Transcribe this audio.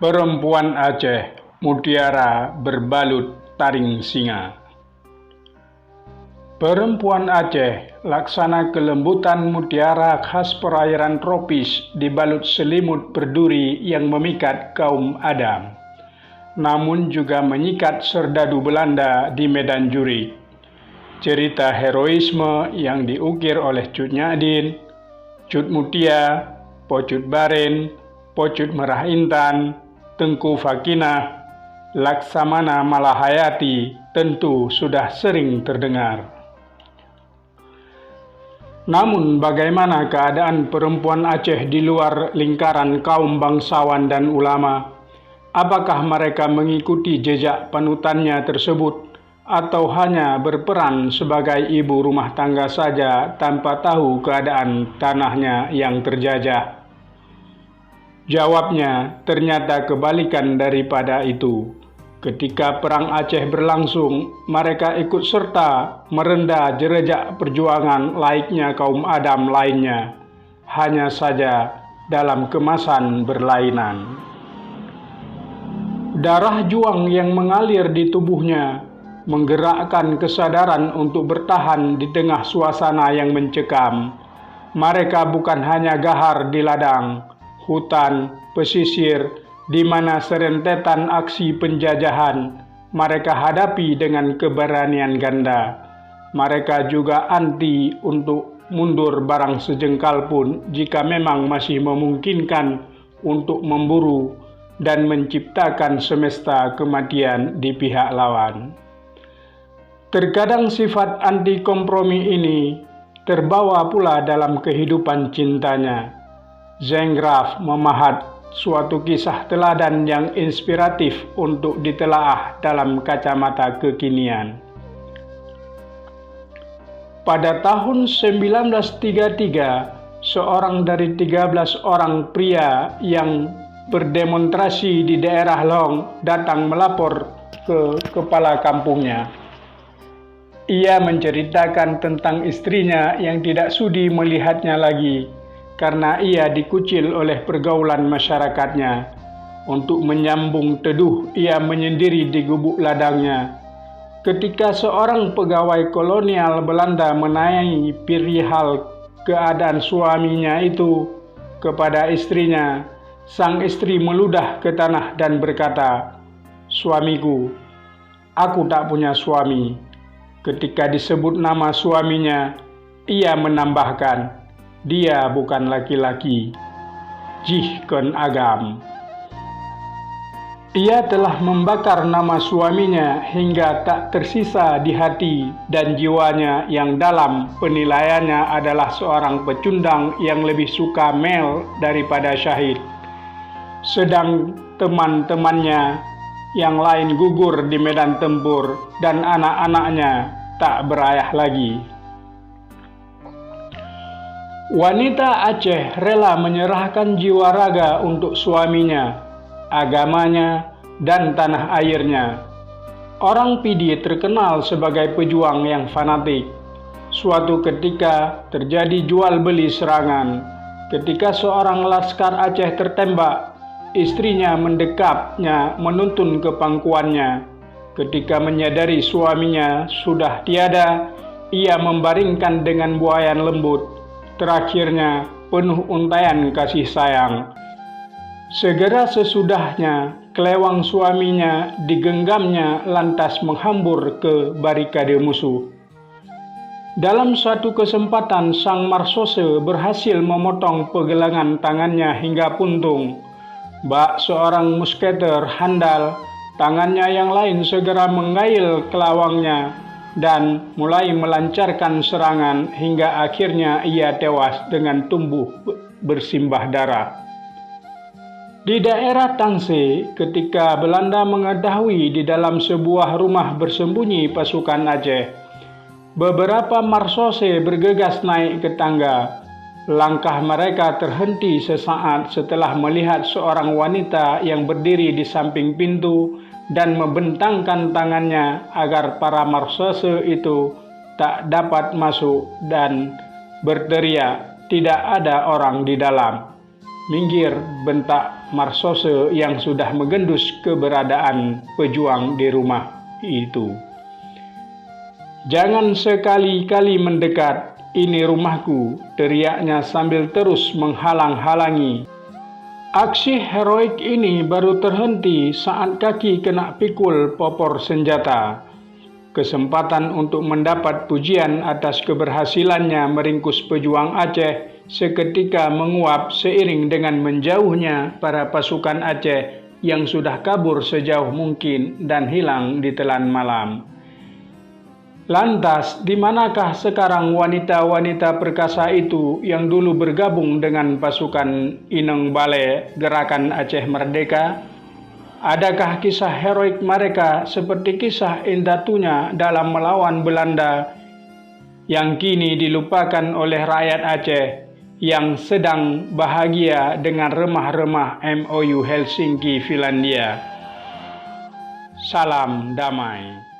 Perempuan Aceh, mutiara berbalut taring singa. Perempuan Aceh, laksana kelembutan mutiara khas perairan tropis dibalut selimut berduri yang memikat kaum Adam. Namun juga menyikat serdadu Belanda di medan juri. Cerita heroisme yang diukir oleh Cut Nyadin, Cut Mutia, Pocut Baren, Pocut Merah Intan, Tengku Fakinah, Laksamana Malahayati tentu sudah sering terdengar. Namun bagaimana keadaan perempuan Aceh di luar lingkaran kaum bangsawan dan ulama? Apakah mereka mengikuti jejak panutannya tersebut atau hanya berperan sebagai ibu rumah tangga saja tanpa tahu keadaan tanahnya yang terjajah? Jawabnya ternyata kebalikan daripada itu. Ketika Perang Aceh berlangsung, mereka ikut serta merendah jejak perjuangan laiknya kaum Adam lainnya, hanya saja dalam kemasan berlainan. Darah juang yang mengalir di tubuhnya menggerakkan kesadaran untuk bertahan di tengah suasana yang mencekam. Mereka bukan hanya gahar di ladang, hutan, pesisir, di mana serentetan aksi penjajahan mereka hadapi dengan keberanian ganda. Mereka juga anti untuk mundur barang sejengkal pun jika memang masih memungkinkan untuk memburu dan menciptakan semesta kematian di pihak lawan. Terkadang sifat anti kompromi ini terbawa pula dalam kehidupan cintanya. Zeng Graf memahat suatu kisah teladan yang inspiratif untuk ditelaah dalam kacamata kekinian. Pada tahun 1933, seorang dari 13 orang pria yang berdemonstrasi di daerah Long datang melapor ke kepala kampungnya. Ia menceritakan tentang istrinya yang tidak sudi melihatnya lagi karena ia dikucil oleh pergaulan masyarakatnya. Untuk menyambung teduh, ia menyendiri di gubuk ladangnya. Ketika seorang pegawai kolonial Belanda menanyai perihal keadaan suaminya itu kepada istrinya, sang istri meludah ke tanah dan berkata, "Suamiku, aku tak punya suami." Ketika disebut nama suaminya, ia menambahkan, "Dia bukan laki-laki." Jih Kon Agam. Ia telah membakar nama suaminya hingga tak tersisa di hati dan jiwanya yang dalam penilaiannya adalah seorang pecundang yang lebih suka Mel daripada Syahid. Sedang teman-temannya yang lain gugur di medan tempur dan anak-anaknya tak berayah lagi. Wanita Aceh rela menyerahkan jiwa raga untuk suaminya, agamanya, dan tanah airnya. Orang Pidi terkenal sebagai pejuang yang fanatik. Suatu ketika terjadi jual beli serangan. Ketika seorang laskar Aceh tertembak, istrinya mendekapnya menuntun ke pangkuannya. Ketika menyadari suaminya sudah tiada, ia membaringkan dengan buaian lembut. Terakhirnya penuh untaian kasih sayang. Segera sesudahnya, kelewang suaminya digenggamnya lantas menghambur ke barikade musuh. Dalam suatu kesempatan, sang marsose berhasil memotong pergelangan tangannya hingga puntung. Bak seorang musketer handal, tangannya yang lain segera menggail kelawangnya dan mulai melancarkan serangan hingga akhirnya ia tewas dengan tumbuh bersimbah darah. Di daerah Tangse, ketika Belanda mengetahui di dalam sebuah rumah bersembunyi pasukan Aceh, beberapa marsose bergegas naik ke tangga. Langkah mereka terhenti sesaat setelah melihat seorang wanita yang berdiri di samping pintu dan membentangkan tangannya agar para marsose itu tak dapat masuk dan berteriak, "Tidak ada orang di dalam." Minggir, bentak Marsose yang sudah menggendus keberadaan pejuang di rumah itu. Jangan sekali-kali mendekat, ini rumahku, teriaknya sambil terus menghalang-halangi. Aksi heroik ini baru terhenti saat kaki kena pikul popor senjata. Kesempatan untuk mendapat pujian atas keberhasilannya meringkus pejuang Aceh seketika menguap seiring dengan menjauhnya para pasukan Aceh yang sudah kabur sejauh mungkin dan hilang di telan malam. Lantas, di manakah sekarang wanita-wanita perkasa itu yang dulu bergabung dengan pasukan Ineng Bale Gerakan Aceh Merdeka? Adakah kisah heroik mereka seperti kisah Indatunya dalam melawan Belanda yang kini dilupakan oleh rakyat Aceh yang sedang bahagia dengan remah-remah MOU Helsinki Finlandia? Salam damai.